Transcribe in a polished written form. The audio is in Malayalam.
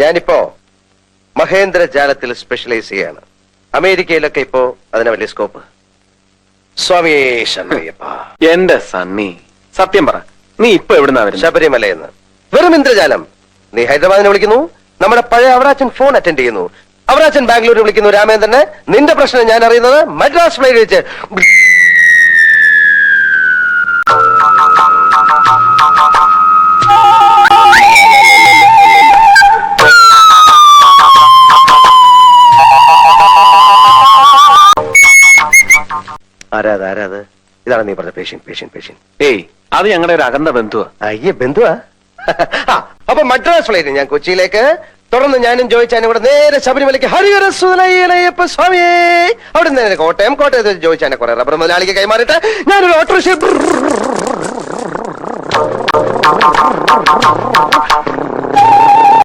ഞാനിപ്പോ മഹേന്ദ്രജാലത്തിൽ സ്പെഷ്യലൈസ് ചെയ്യാണ്. അമേരിക്കയിലൊക്കെ ഇപ്പോ അതിന് വലിയ സ്കോപ്പ്. സ്വാമിയേ ശരണയ്യപ്പ. എന്റെ സണ്ണി, സത്യം പറ, നീ ഇപ്പൊ എവിടുന്നാ വരുന്നത്? ശബരിമലയെന്ന്. വെറും ഇന്ദ്രജാലം. നീ ഹൈദരാബാദിനെ വിളിക്കുന്നു, നമ്മുടെ പഴയ അവറാച്ചൻ ഫോൺ അറ്റൻഡ് ചെയ്യുന്നു. അവറാച്ചൻ ബാംഗ്ലൂരിൽ വിളിക്കുന്നു രാമേന്ദ്രനെ. നിന്റെ പ്രശ്നം ഞാൻ അറിയുന്നത് മദ്രാസ് ഫ്ലൈറ്റ് വെച്ച്. ആരാത്? ഇതാണ് നീ പറഞ്ഞ പേഷ്യൻ. ഏയ്, അത് ഞങ്ങളുടെ ഒരു അകന്ന ബന്ധുവാ. അയ്യേ, ബന്ധുവാ? അപ്പൊ മദ്രാസ് ഫ്ലൈറ്റ് ഞാൻ കൊച്ചിയിലേക്ക്, തുടർന്ന് ഞാനും ജോയിച്ചാനും കൂടെ നേരെ ശബരിമലയ്ക്ക്. ഹരിഹരസുതനയ്യപ്പ സ്വാമിയേ. അവിടെ നേരെ കോട്ടയത്ത് ജോയിച്ചാനെ കുറെ റബ്ബർ മുതലാളിക്ക് കൈമാറിയിട്ട് ഞാനൊരു ഓട്ടോറിക്ഷ